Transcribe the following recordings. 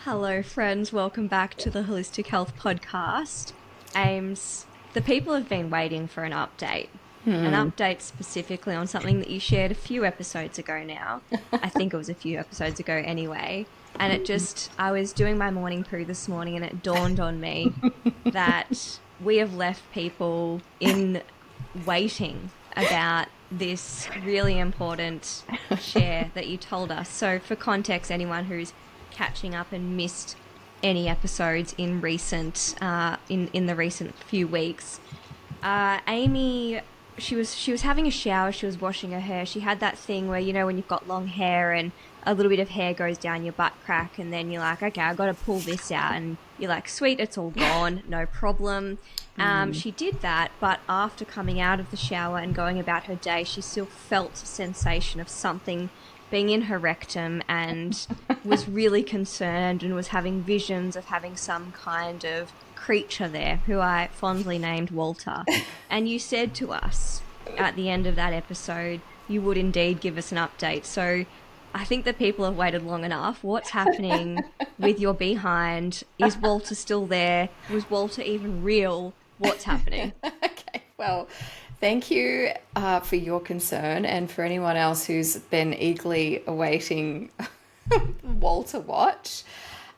Hello, friends. Welcome back to the Holistic Health Podcast. Ames, the people have been waiting for an update specifically on something that you shared a few episodes ago now. I think it was a few episodes ago anyway. And I was doing my morning poo this morning and it dawned on me that we have left people in waiting about this really important share that you told us. So for context, anyone who's catching up and missed any episodes in the recent few weeks, Amie, she was having a shower, she was washing her hair. She had that thing where, when you've got long hair and a little bit of hair goes down your butt crack, and then you're like, okay, I got to pull this out, and you're like, sweet, it's all gone, no problem. She did that, but after coming out of the shower and going about her day, she still felt a sensation of something being in her rectum and was really concerned and was having visions of having some kind of creature there, who I fondly named Walter. And you said to us at the end of that episode, you would indeed give us an update. So I think that people have waited long enough. What's happening with your behind? Is Walter still there? Was Walter even real? What's happening? Okay, well, thank you for your concern, and for anyone else who's been eagerly awaiting Walter watch.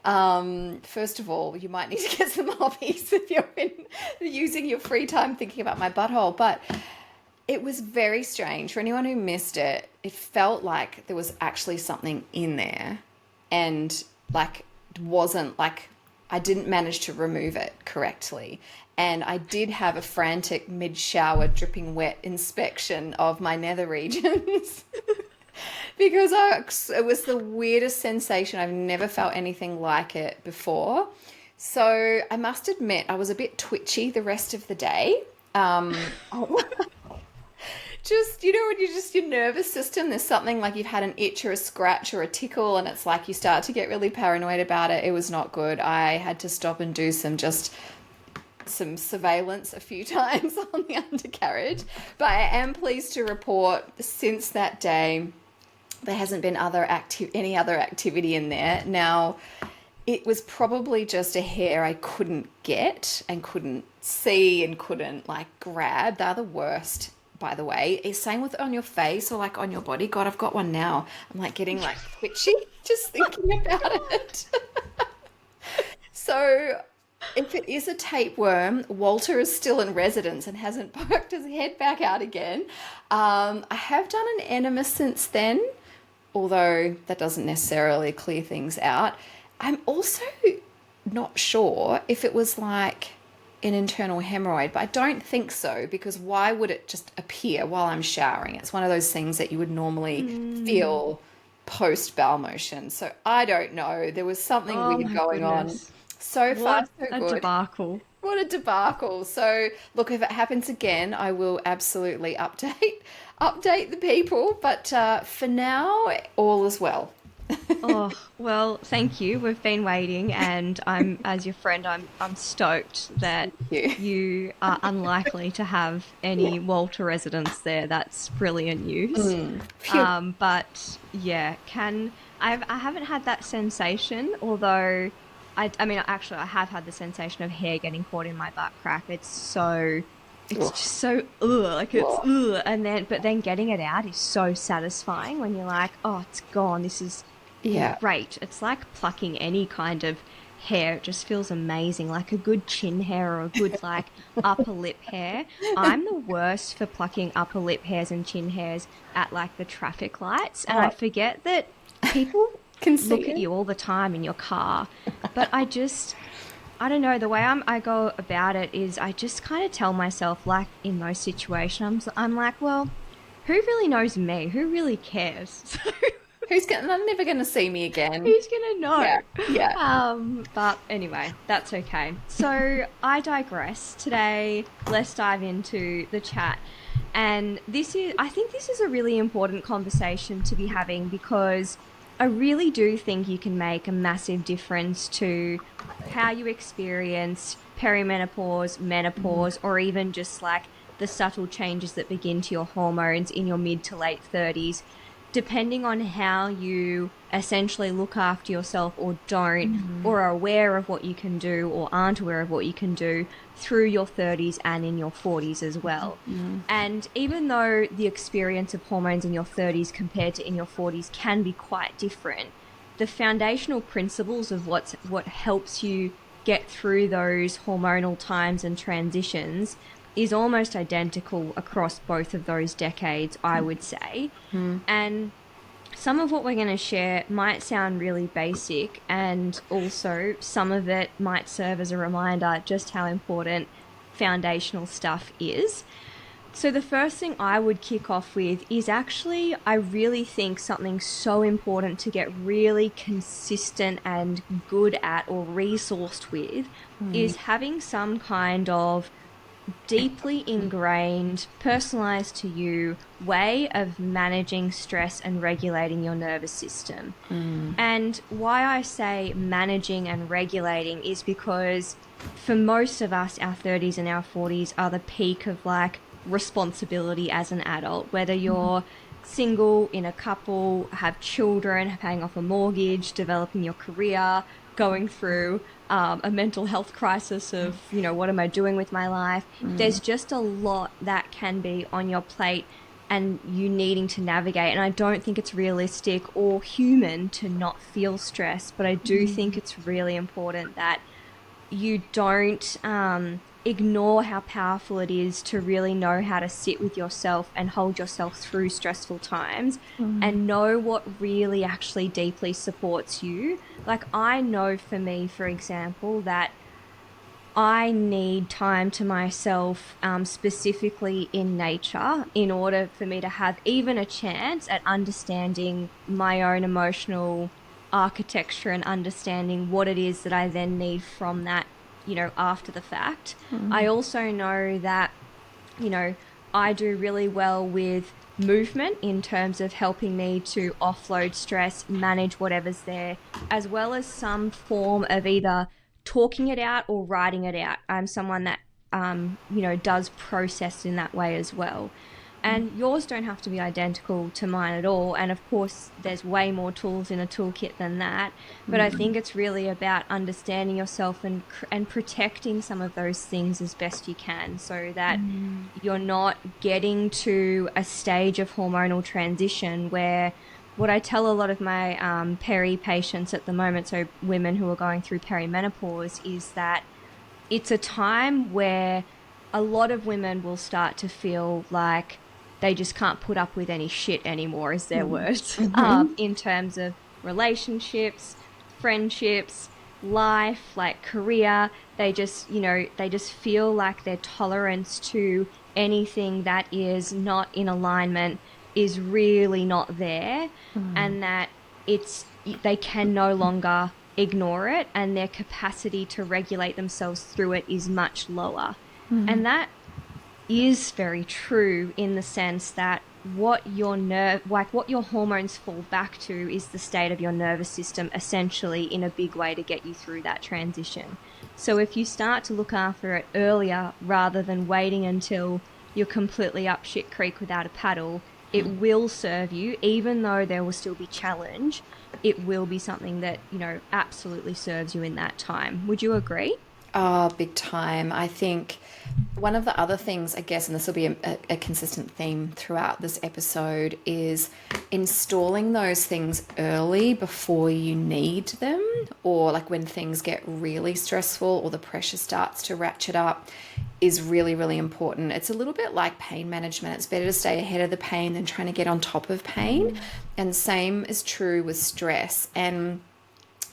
First of all, you might need to get some hobbies if you've been using your free time thinking about my butthole. But it was very strange. For anyone who missed it, it felt like there was actually something in there, and I didn't manage to remove it correctly. And I did have a frantic mid-shower dripping wet inspection of my nether regions because it was the weirdest sensation. I've never felt anything like it before. So I must admit I was a bit twitchy the rest of the day. Just, when your nervous system, there's something like you've had an itch or a scratch or a tickle, and it's like you start to get really paranoid about it. It was not good. I had to stop and do some surveillance a few times on the undercarriage. But I am pleased to report since that day, there hasn't been any other activity in there. Now, it was probably just a hair I couldn't get and couldn't see and couldn't grab. They're the worst, by the way. It's same with on your face or on your body. God, I've got one now. I'm getting twitchy just thinking about it. So if it is a tapeworm, Walter is still in residence and hasn't poked his head back out again. I have done an enema since then, although that doesn't necessarily clear things out. I'm also not sure if it was an internal hemorrhoid, but I don't think so, because why would it just appear while I'm showering? It's one of those things that you would normally feel post bowel motion. So I don't know. There was something weird going on. So far, so good. What a debacle. What a debacle. So look, if it happens again, I will absolutely update the people. But for now, all is well. Oh, well, thank you. We've been waiting, and as your friend, I'm stoked that you are unlikely to have any Walter residents there. That's brilliant news. But yeah, I haven't had that sensation, although I mean, actually, I have had the sensation of hair getting caught in my butt crack. It's just so but then getting it out is so satisfying when you're like, oh, it's gone. This is great. It's like plucking any kind of hair. It just feels amazing, like a good chin hair or a good upper lip hair. I'm the worst for plucking upper lip hairs and chin hairs at the traffic lights, and I forget that people can look at you all the time in your car. But I don't know, the way I go about it is I just kind of tell myself, in those situations, I'm like, well, who really knows me? Who really cares? They're never going to see me again. Who's going to know? Yeah. But anyway, that's okay. So I digress. Today, let's dive into the chat. And I think this is a really important conversation to be having, because I really do think you can make a massive difference to how you experience perimenopause, menopause, or even just the subtle changes that begin to your hormones in your mid to late 30s. depending on how you essentially look after yourself or don't, or are aware of what you can do or aren't aware of what you can do through your 30s and in your 40s as well. And even though the experience of hormones in your 30s compared to in your 40s can be quite different, the foundational principles of what helps you get through those hormonal times and transitions is almost identical across both of those decades, I would say. And some of what we're going to share might sound really basic, and also some of it might serve as a reminder just how important foundational stuff is. So the first thing I would kick off with is actually, I really think something so important to get really consistent and good at or resourced with is having some kind of deeply ingrained, personalized to you way of managing stress and regulating your nervous system. And why I say managing and regulating is because for most of us, our 30s and our 40s are the peak of like responsibility as an adult, whether you're single, in a couple, have children, paying off a mortgage, developing your career, going through a mental health crisis of, you know, what am I doing with my life? There's just a lot that can be on your plate and you needing to navigate. And I don't think it's realistic or human to not feel stress, but I do think it's really important that you don't ignore how powerful it is to really know how to sit with yourself and hold yourself through stressful times and know what really actually deeply supports you. Like, I know for me, for example, that I need time to myself, specifically in nature, in order for me to have even a chance at understanding my own emotional architecture and understanding what it is that I then need from that, you know, after the fact. I also know that, you know, I do really well with movement in terms of helping me to offload stress, manage whatever's there, as well as some form of either talking it out or writing it out. I'm someone that, you know, does process in that way as well. And yours don't have to be identical to mine at all. And of course, there's way more tools in a toolkit than that. But I think it's really about understanding yourself and protecting some of those things as best you can, so that you're not getting to a stage of hormonal transition where, what I tell a lot of my peri patients at the moment, so women who are going through perimenopause, is that it's a time where a lot of women will start to feel like they just can't put up with any shit anymore, is their words, in terms of relationships, friendships, life, like career. They just, you know, they just feel like their tolerance to anything that is not in alignment is really not there, and that they can no longer ignore it, and their capacity to regulate themselves through it is much lower. And that is very true in the sense that what your hormones fall back to is the state of your nervous system, essentially, in a big way to get you through that transition. So if you start to look after it earlier rather than waiting until you're completely up shit creek without a paddle, it will serve you. Even though there will still be challenge, it will be something that, you know, absolutely serves you in that time. Would you agree? Oh, big time. I think one of the other things, I guess, and this will be a consistent theme throughout this episode, is installing those things early before you need them, or like when things get really stressful or the pressure starts to ratchet up, is really, really important. It's a little bit like pain management. It's better to stay ahead of the pain than trying to get on top of pain. And same is true with stress. And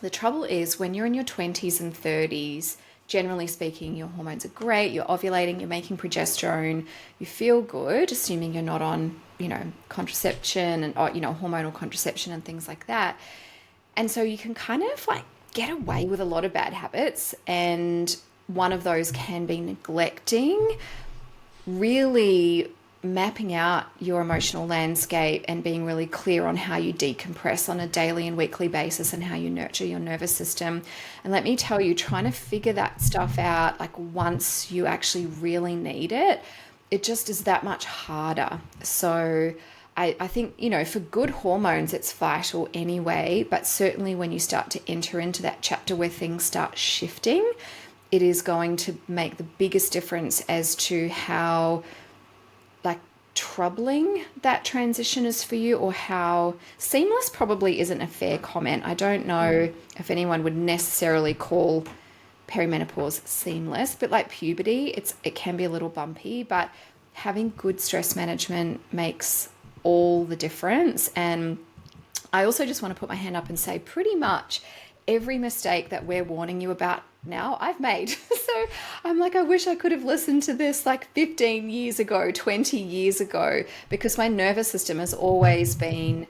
the trouble is, when you're in your 20s and 30s, generally speaking, your hormones are great, you're ovulating, you're making progesterone, you feel good, assuming you're not on, you know, contraception and, or, you know, hormonal contraception and things like that. And so you can kind of like get away with a lot of bad habits. And one of those can be neglecting, really mapping out your emotional landscape and being really clear on how you decompress on a daily and weekly basis and how you nurture your nervous system. And let me tell you, trying to figure that stuff out, like once you actually really need it, it just is that much harder. So I think, for good hormones, it's vital anyway, but certainly when you start to enter into that chapter where things start shifting, it is going to make the biggest difference as to how, like, troubling that transition is for you, or how seamless probably isn't a fair comment. I don't know if anyone would necessarily call perimenopause seamless, but like puberty, it can be a little bumpy, but having good stress management makes all the difference. And I also just want to put my hand up and say pretty much every mistake that we're warning you about now, I've made. So I'm like, I wish I could have listened to this like 15 years ago, 20 years ago, because my nervous system has always been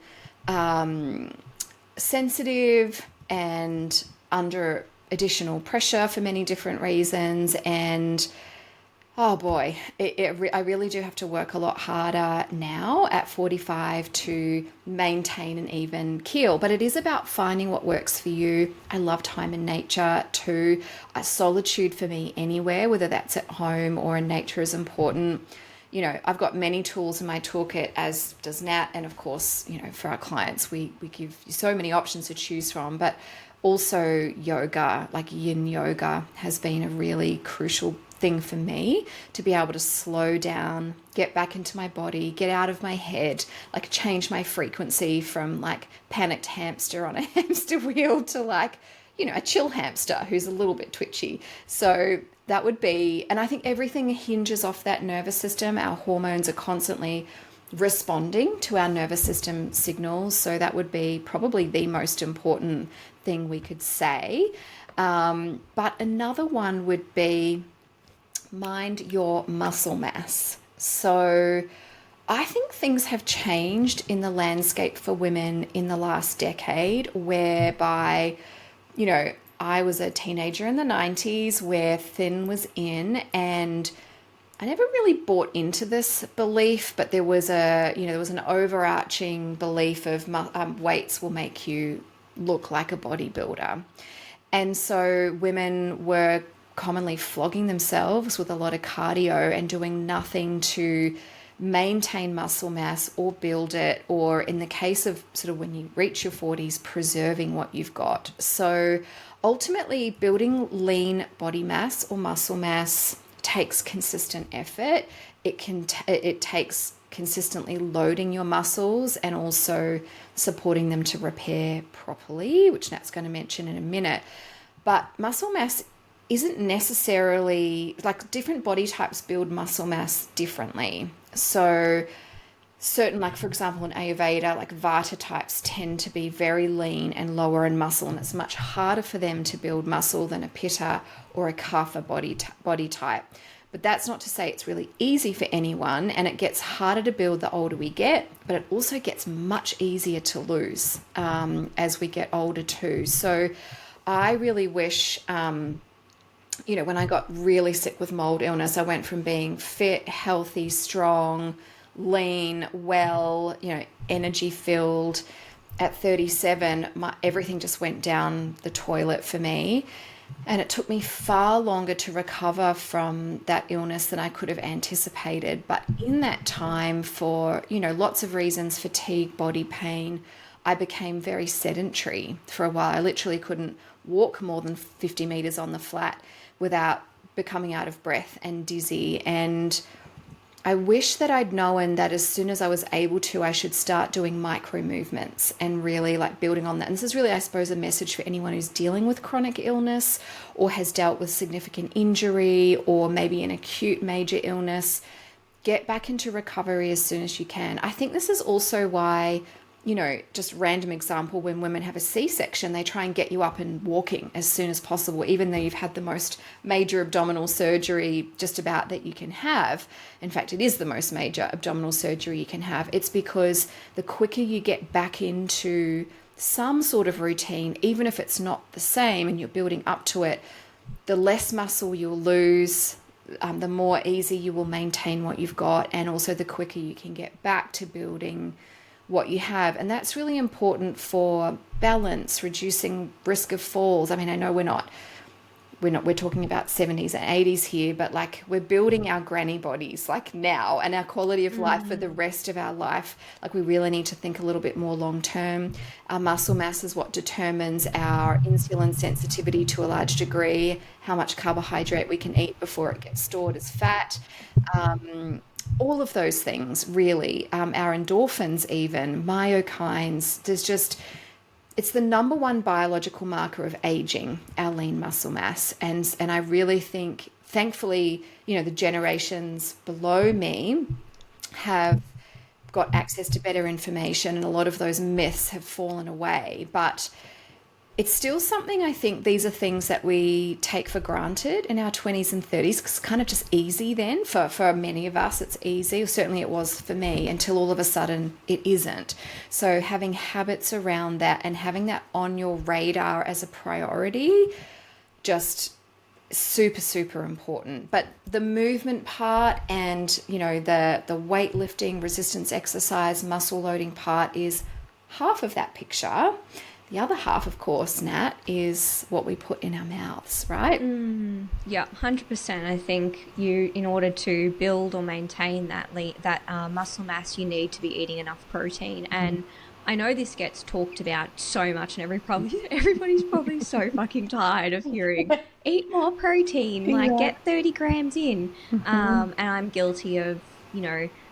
sensitive and under additional pressure for many different reasons. And oh boy, I really do have to work a lot harder now at 45 to maintain an even keel. But it is about finding what works for you. I love time in nature too. Solitude for me anywhere, whether that's at home or in nature, is important. I've got many tools in my toolkit, as does Nat. And of course, for our clients, we give you so many options to choose from. But also yoga, like yin yoga, has been a really crucial thing for me to be able to slow down, get back into my body, get out of my head, like change my frequency from like panicked hamster on a hamster wheel to like, a chill hamster who's a little bit twitchy. So that would be, and I think everything hinges off that nervous system. Our hormones are constantly responding to our nervous system signals. So that would be probably the most important thing we could say. But another one would be mind your muscle mass. So I think things have changed in the landscape for women in the last decade, whereby, I was a teenager in the 90s where thin was in, and I never really bought into this belief, but there was an overarching belief of weights will make you look like a bodybuilder. And so women were commonly flogging themselves with a lot of cardio and doing nothing to maintain muscle mass or build it, or in the case of sort of when you reach your 40s, preserving what you've got. So ultimately, building lean body mass or muscle mass takes consistent effort. It takes consistently loading your muscles and also supporting them to repair properly, which Nat's going to mention in a minute. But muscle mass isn't necessarily, like, different body types build muscle mass differently. So certain, like for example in Ayurveda, like Vata types tend to be very lean and lower in muscle, and it's much harder for them to build muscle than a Pitta or a Kapha body type. But that's not to say it's really easy for anyone, and it gets harder to build the older we get, but it also gets much easier to lose as we get older too. So I really wish, when I got really sick with mold illness, I went from being fit, healthy, strong, lean, well, energy filled. At 37, everything just went down the toilet for me. And it took me far longer to recover from that illness than I could have anticipated. But in that time, for, lots of reasons, fatigue, body pain, I became very sedentary for a while. I literally couldn't walk more than 50 meters on the flat without becoming out of breath and dizzy. And I wish that I'd known that as soon as I was able to, I should start doing micro movements and really like building on that. And this is really, I suppose, a message for anyone who's dealing with chronic illness or has dealt with significant injury or maybe an acute major illness. Get back into recovery as soon as you can. I think this is also why, just random example, when women have a C-section, they try and get you up and walking as soon as possible, even though you've had the most major abdominal surgery just about that you can have. In fact, it is the most major abdominal surgery you can have. It's because the quicker you get back into some sort of routine, even if it's not the same and you're building up to it, the less muscle you'll lose, the more easy you will maintain what you've got, and also the quicker you can get back to building what you have. And that's really important for balance, reducing risk of falls. I mean, I know we're we're talking about 70s and 80s here, but like we're building our granny bodies like now, and our quality of life for the rest of our life. Like we really need to think a little bit more long term. Our muscle mass is what determines our insulin sensitivity to a large degree, how much carbohydrate we can eat before it gets stored as fat. All of those things really, our endorphins, even myokines. It's the number one biological marker of aging, our lean muscle mass. And I really think, thankfully, the generations below me have got access to better information, and a lot of those myths have fallen away. But it's still something, I think these are things that we take for granted in our 20s and 30s, because it's kind of just easy then. For many of us, it's easy, or certainly it was for me, until all of a sudden it isn't. So having habits around that and having that on your radar as a priority, just super, super important. But the movement part and, the weightlifting, resistance exercise, muscle loading part is half of that picture. The other half, of course, Nat, is what we put in our mouths, right? Yeah, 100%. I think in order to build or maintain that muscle mass, you need to be eating enough protein. And I know this gets talked about so much, and everybody's probably so fucking tired of hearing, eat more protein, like get 30 grams in. And I'm guilty of,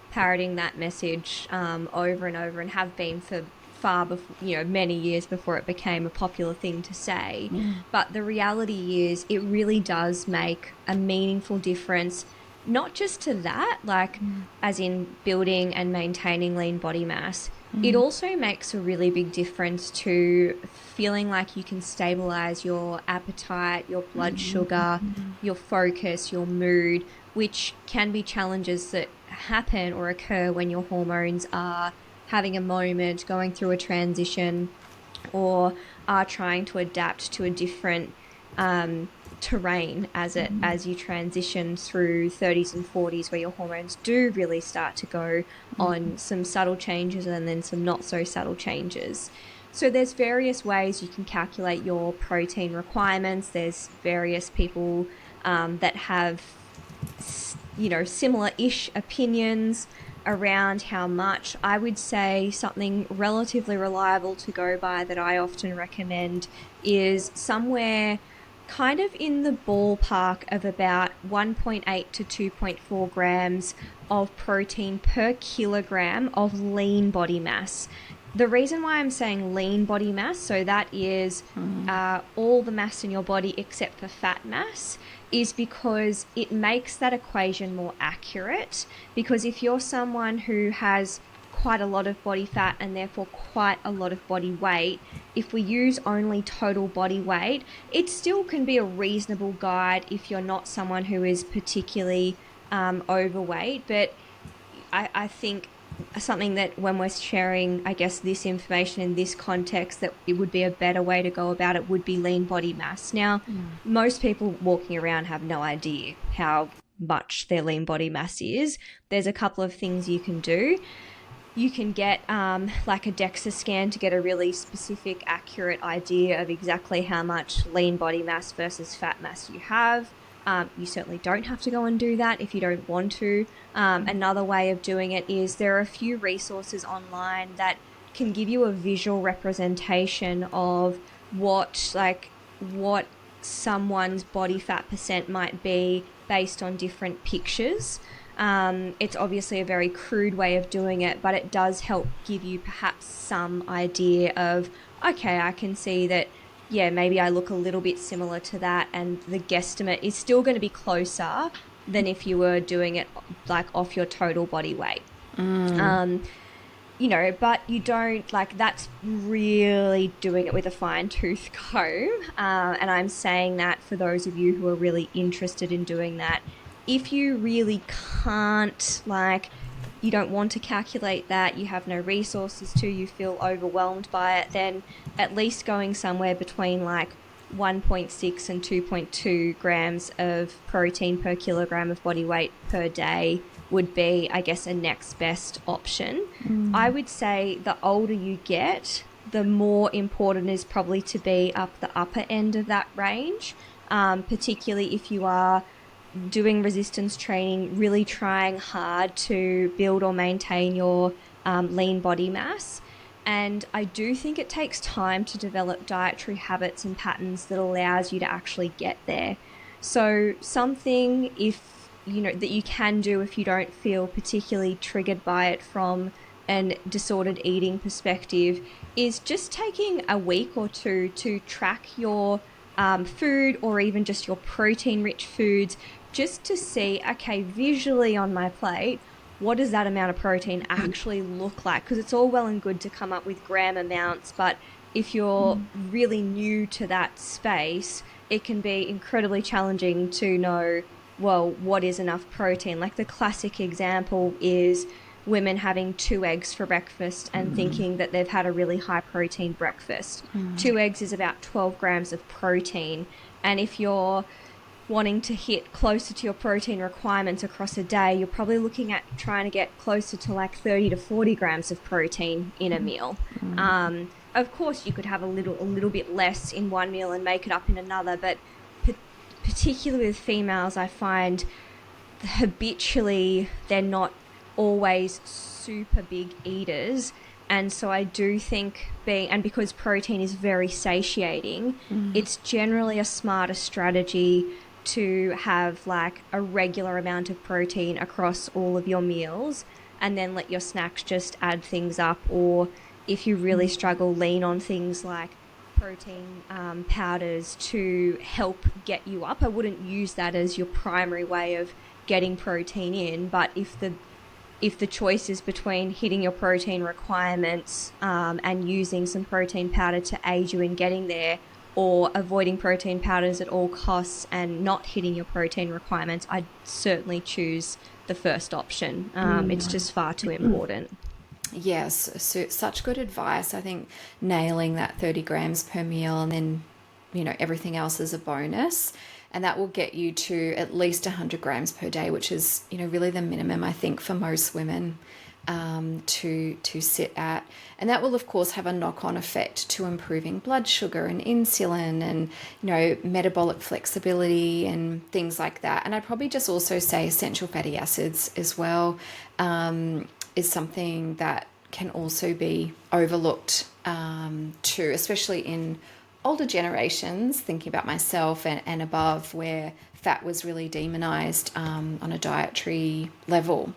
parroting that message over and over, and have been for far before, many years before it became a popular thing to say. But the reality is it really does make a meaningful difference, not just to that, like as in building and maintaining lean body mass. It also makes a really big difference to feeling like you can stabilize your appetite, your blood sugar, your focus, your mood, which can be challenges that happen or occur when your hormones are having a moment, going through a transition, or are trying to adapt to a different terrain as you transition through 30s and 40s, where your hormones do really start to go on some subtle changes and then some not so subtle changes. So there's various ways you can calculate your protein requirements. There's various people that have similar-ish opinions around how much. I would say something relatively reliable to go by that I often recommend is somewhere kind of in the ballpark of about 1.8 to 2.4 grams of protein per kilogram of lean body mass. The reason why I'm saying lean body mass, so that is all the mass in your body except for fat mass, is because it makes that equation more accurate. Because if you're someone who has quite a lot of body fat and therefore quite a lot of body weight, if we use only total body weight, it still can be a reasonable guide if you're not someone who is particularly overweight. But I think something that when we're sharing, I guess, this information in this context, that it would be a better way to go about it would be lean body mass. Now, most people walking around have no idea how much their lean body mass is. There's a couple of things you can do. You can get like a DEXA scan to get a really specific, accurate idea of exactly how much lean body mass versus fat mass you have. You certainly don't have to go and do that if you don't want to. Another way of doing it is there are a few resources online that can give you a visual representation of what someone's body fat percent might be based on different pictures. It's obviously a very crude way of doing it, but it does help give you perhaps some idea of, okay, I can see that, yeah, maybe I look a little bit similar to that, and the guesstimate is still going to be closer than if you were doing it like off your total body weight. But you don't, that's really doing it with a fine tooth comb. And I'm saying that for those of you who are really interested in doing that. If you really can't, you don't want to calculate that, you have no resources to, you feel overwhelmed by it, then at least going somewhere between 1.6 and 2.2 grams of protein per kilogram of body weight per day would be, I guess, a next best option. I would say the older you get, the more important is probably to be up the upper end of that range. particularly if you are doing resistance training, really trying hard to build or maintain your lean body mass. And I do think it takes time to develop dietary habits and patterns that allows you to actually get there. So something, if you know, that you can do if you don't feel particularly triggered by it from an disordered eating perspective, is just taking a week or two to track your food, or even just your protein rich foods, just to see, okay, visually on my plate, what does that amount of protein actually look like? Because it's all well and good to come up with gram amounts, but if you're really new to that space, it can be incredibly challenging to know, well, what is enough protein? Like the classic example is women having 2 eggs for breakfast and thinking that they've had a really high protein breakfast. 2 eggs is about 12 grams of protein. And if you're wanting to hit closer to your protein requirements across a day, you're probably looking at trying to get closer to like 30 to 40 grams of protein in a meal. Of course, you could have a little bit less in one meal and make it up in another, but particularly with females, I find habitually they're not always super big eaters. And so I do think because protein is very satiating, it's generally a smarter strategy to have like a regular amount of protein across all of your meals, and then let your snacks just add things up. Or if you really struggle, lean on things like protein powders to help get you up. I wouldn't use that as your primary way of getting protein in, but if the choice is between hitting your protein requirements and using some protein powder to aid you in getting there, or avoiding protein powders at all costs and not hitting your protein requirements, I'd certainly choose the first option. It's just far too important. Yes, so such good advice. I think nailing that 30 grams per meal, and then, everything else is a bonus. And that will get you to at least 100 grams per day, which is, really the minimum, I think, for most women to sit at. And that will, of course, have a knock-on effect to improving blood sugar and insulin and, metabolic flexibility and things like that. And I'd probably just also say essential fatty acids as well is something that can also be overlooked too, especially in older generations, thinking about myself and above, where fat was really demonized on a dietary level.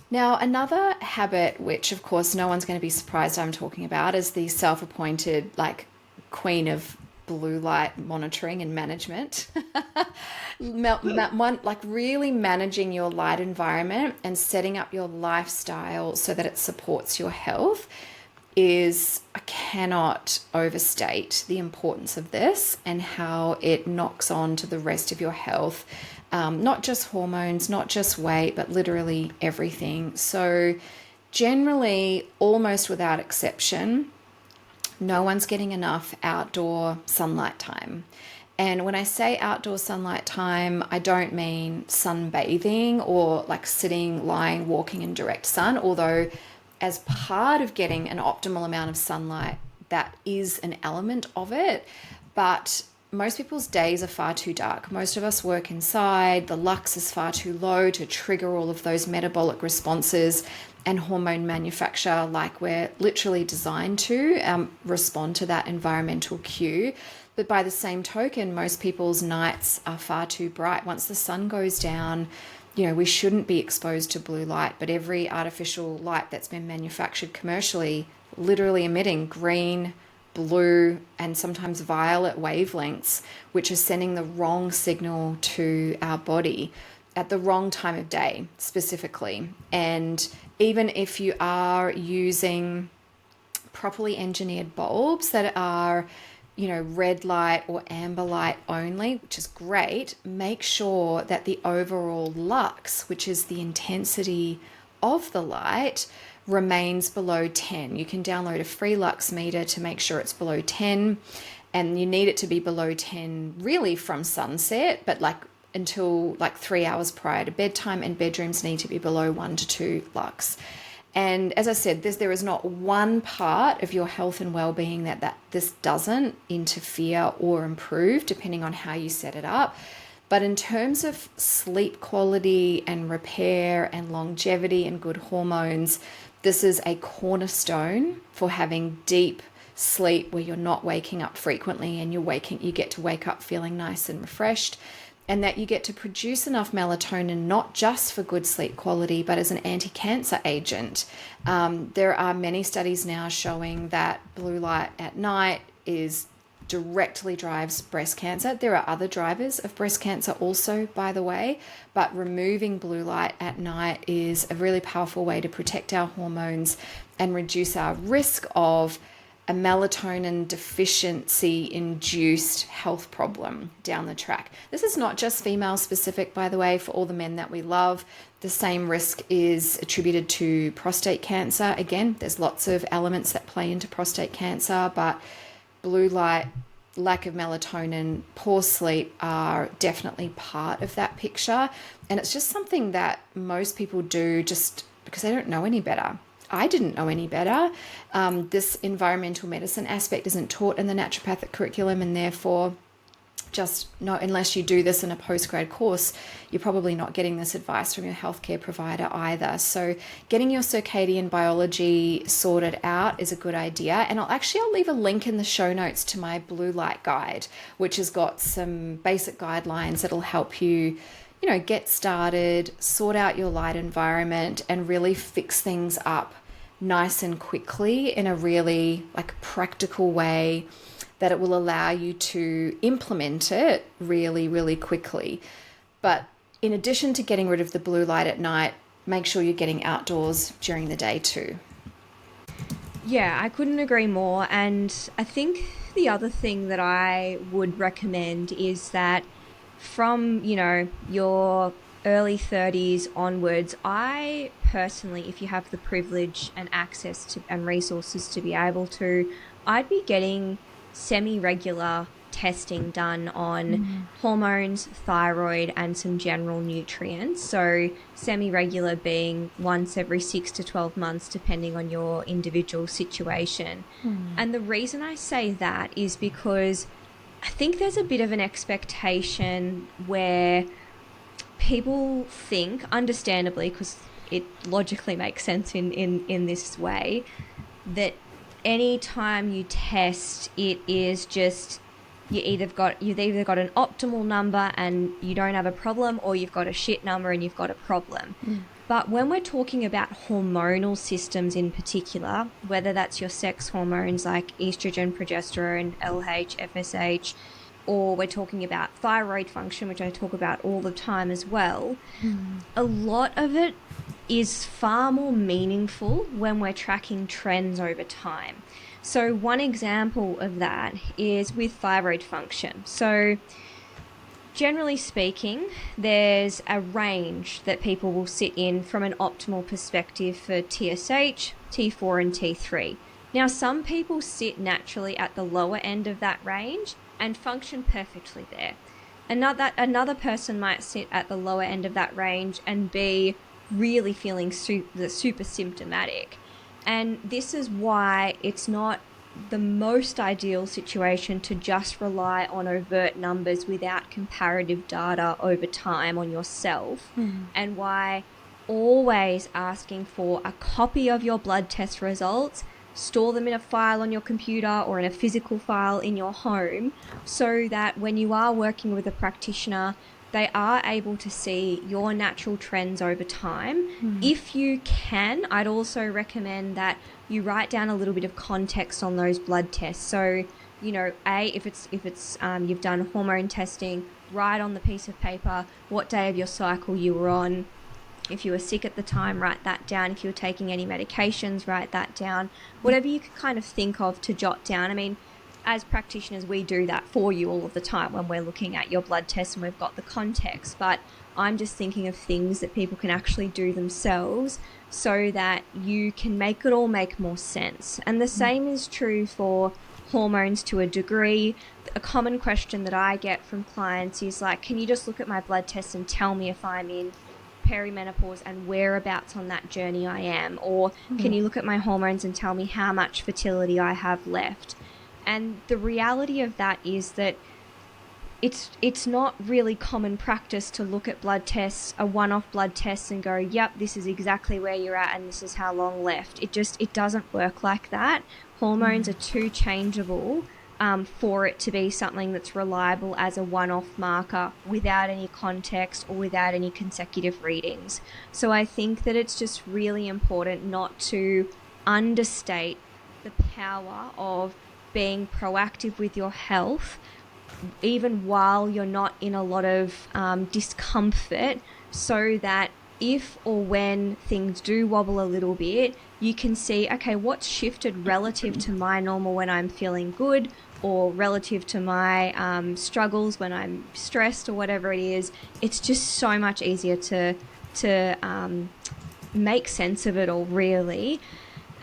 Now, another habit, which of course no one's going to be surprised I'm talking about, is the self-appointed queen of blue light monitoring and management. Really managing your light environment and setting up your lifestyle so that it supports your health I cannot overstate the importance of this and how it knocks on to the rest of your health. Not just hormones, not just weight, but literally everything. So generally, almost without exception, no one's getting enough outdoor sunlight time. And when I say outdoor sunlight time, I don't mean sunbathing or sitting, lying, walking in direct sun, although as part of getting an optimal amount of sunlight, that is an element of it. But most people's days are far too dark. Most of us work inside. The lux is far too low to trigger all of those metabolic responses and hormone manufacture like we're literally designed to respond to that environmental cue. But by the same token, most people's nights are far too bright. Once the sun goes down, we shouldn't be exposed to blue light, but every artificial light that's been manufactured commercially, literally emitting green, blue, and sometimes violet wavelengths, which are sending the wrong signal to our body at the wrong time of day specifically. And even if you are using properly engineered bulbs that are red light or amber light only, which is great, make sure that the overall lux, which is the intensity of the light, remains below 10. You can download a free lux meter to make sure it's below 10, and you need it to be below 10 really from sunset, but until 3 hours prior to bedtime, and bedrooms need to be below 1 to 2 lux. And as I said, there is not one part of your health and well-being that this doesn't interfere or improve, depending on how you set it up. But in terms of sleep quality and repair and longevity and good hormones, this is a cornerstone for having deep sleep where you're not waking up frequently and you get to wake up feeling nice and refreshed, and that you get to produce enough melatonin, not just for good sleep quality, but as an anti-cancer agent. There are many studies now showing that blue light at night directly drives breast cancer. There are other drivers of breast cancer also, by the way, but removing blue light at night is a really powerful way to protect our hormones and reduce our risk of a melatonin deficiency induced health problem down the track. This is not just female specific, by the way, for all the men that we love. The same risk is attributed to prostate cancer. Again, there's lots of elements that play into prostate cancer, but blue light, lack of melatonin, poor sleep are definitely part of that picture. And it's just something that most people do just because they don't know any better. I didn't know any better. This environmental medicine aspect isn't taught in the naturopathic curriculum, and therefore unless you do this in a postgrad course, you're probably not getting this advice from your healthcare provider either. So getting your circadian biology sorted out is a good idea. And I'll leave a link in the show notes to my blue light guide, which has got some basic guidelines that'll help you, get started, sort out your light environment, and really fix things up nice and quickly in a really practical way that it will allow you to implement it really, really quickly. But in addition to getting rid of the blue light at night, make sure you're getting outdoors during the day too. Yeah, I couldn't agree more. And I think the other thing that I would recommend is that from, your early 30s onwards, I personally, if you have the privilege and access to and resources to be able to, I'd be getting semi-regular testing done on hormones, thyroid, and some general nutrients. So semi-regular being once every 6 to 12 months, depending on your individual situation. And the reason I say that is because I think there's a bit of an expectation where people think, understandably, because it logically makes sense in this way, that any time you test, it is just you've either got an optimal number and you don't have a problem, or you've got a shit number and you've got a problem. But when we're talking about hormonal systems in particular, whether that's your sex hormones like estrogen, progesterone, LH, FSH, or we're talking about thyroid function, which I talk about all the time as well, a lot of it is far more meaningful when we're tracking trends over time. So one example of that is with thyroid function. So generally speaking, there's a range that people will sit in from an optimal perspective for TSH, T4 and T3. Now, some people sit naturally at the lower end of that range and function perfectly there. Another person might sit at the lower end of that range and be really feeling super symptomatic. And this is why it's not the most ideal situation to just rely on overt numbers without comparative data over time on yourself, and why always asking for a copy of your blood test results, store them in a file on your computer or in a physical file in your home, so that when you are working with a practitioner, they are able to see your natural trends over time. If you can, I'd also recommend that you write down a little bit of context on those blood tests. So, if it's you've done hormone testing, write on the piece of paper what day of your cycle you were on. If you were sick at the time, write that down. If you were taking any medications, write that down. Whatever you could kind of think of to jot down. I mean, as practitioners, we do that for you all of the time when we're looking at your blood test and we've got the context. But I'm just thinking of things that people can actually do themselves so that you can make it all make more sense. And the same is true for hormones to a degree. A common question that I get from clients is like, can you just look at my blood test and tell me if I'm in perimenopause and whereabouts on that journey I am? Or can you look at my hormones and tell me how much fertility I have left? And the reality of that is that it's not really common practice to look at blood tests, a one-off blood test, and go, yep, this is exactly where you're at and this is how long left. It doesn't work like that. Hormones are too changeable for it to be something that's reliable as a one-off marker without any context or without any consecutive readings. So I think that it's just really important not to understate the power of being proactive with your health, even while you're not in a lot of discomfort, so that if or when things do wobble a little bit, you can see, okay, what's shifted relative to my normal when I'm feeling good, or relative to my struggles when I'm stressed, or whatever it is. It's just so much easier to make sense of it all, really.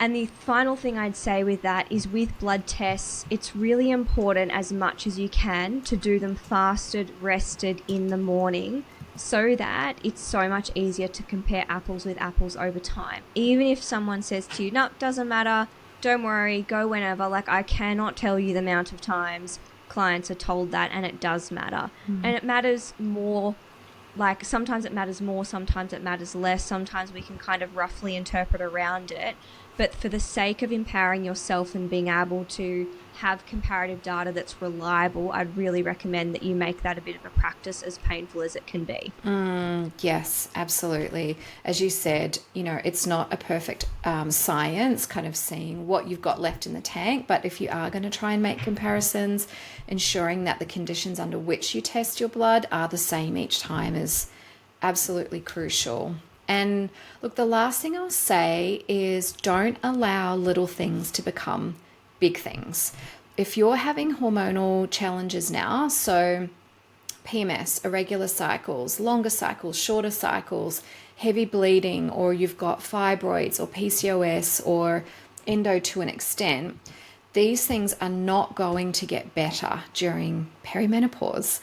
And the final thing I'd say with that is, with blood tests, it's really important, as much as you can, to do them fasted, rested in the morning, so that it's so much easier to compare apples with apples over time. Even if someone says to you, no, doesn't matter, don't worry, go whenever. Like, I cannot tell you the amount of times clients are told that, and it does matter. And it matters more. Like, sometimes it matters more, sometimes it matters less, sometimes we can kind of roughly interpret around it. But for the sake of empowering yourself and being able to have comparative data that's reliable, I'd really recommend that you make that a bit of a practice, as painful as it can be. Yes, absolutely. As you said, it's not a perfect science, kind of seeing what you've got left in the tank. But if you are going to try and make comparisons, ensuring that the conditions under which you test your blood are the same each time is absolutely crucial. And look, the last thing I'll say is, don't allow little things to become big things. If you're having hormonal challenges now, so PMS, irregular cycles, longer cycles, shorter cycles, heavy bleeding, or you've got fibroids or PCOS or endo to an extent, these things are not going to get better during perimenopause.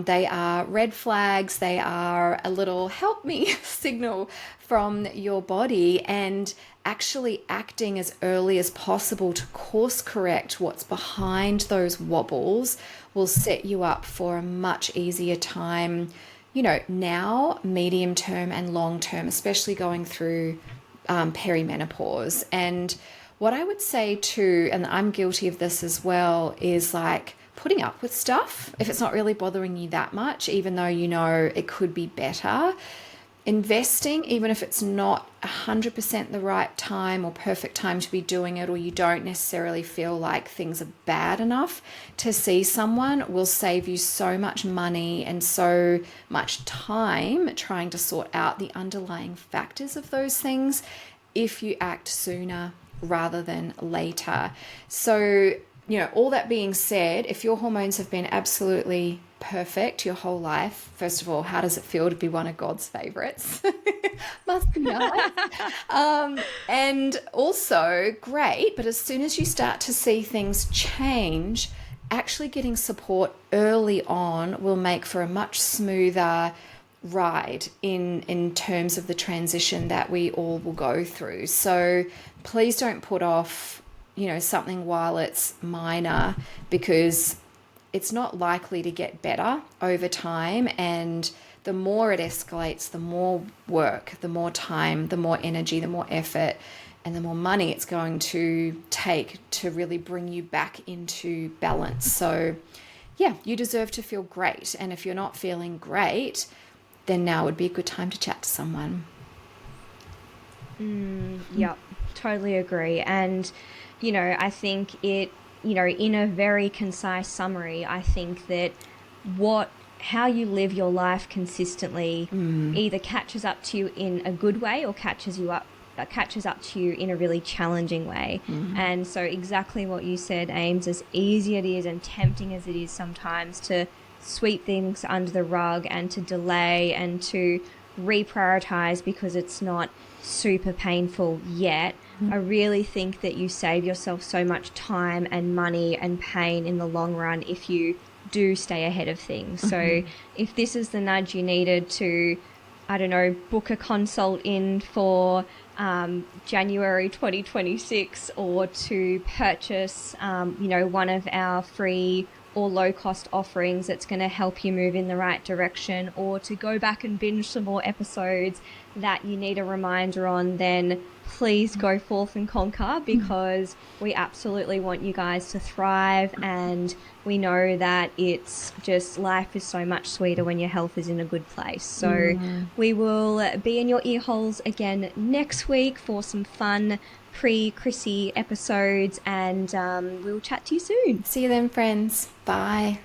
They are red flags. They are a little help me signal from your body, and actually acting as early as possible to course correct what's behind those wobbles will set you up for a much easier time, now, medium term and long term, especially going through perimenopause. And what I would say too, and I'm guilty of this as well, is like putting up with stuff if it's not really bothering you that much, even though it could be better. Investing, even if it's not 100% the right time or perfect time to be doing it, or you don't necessarily feel like things are bad enough to see someone, will save you so much money and so much time trying to sort out the underlying factors of those things if you act sooner rather than later. So, all that being said, if your hormones have been absolutely perfect your whole life, first of all, how does it feel to be one of God's favorites? Must be nice. And also, great, but as soon as you start to see things change, actually getting support early on will make for a much smoother ride in terms of the transition that we all will go through. So please don't put off, something while it's minor, because it's not likely to get better over time. And the more it escalates, the more work, the more time, the more energy, the more effort, and the more money it's going to take to really bring you back into balance. So yeah, you deserve to feel great. And if you're not feeling great, then now would be a good time to chat to someone. Yep, totally agree. And, I think it, in a very concise summary, I think that how you live your life consistently either catches up to you in a good way or catches up to you in a really challenging way. And so exactly what you said, Ames, as easy it is and tempting as it is sometimes to sweep things under the rug and to delay and to reprioritize because it's not super painful yet, I really think that you save yourself so much time and money and pain in the long run if you do stay ahead of things. So if this is the nudge you needed to I don't know, book a consult in for January 2026, or to purchase, one of our free or low-cost offerings that's going to help you move in the right direction, or to go back and binge some more episodes that you need a reminder on, then please go forth and conquer, because we absolutely want you guys to thrive, and we know that it's just, life is so much sweeter when your health is in a good place. So we will be in your ear holes again next week for some fun pre-Chrissy episodes, and we'll chat to you soon. See you then, friends. Bye.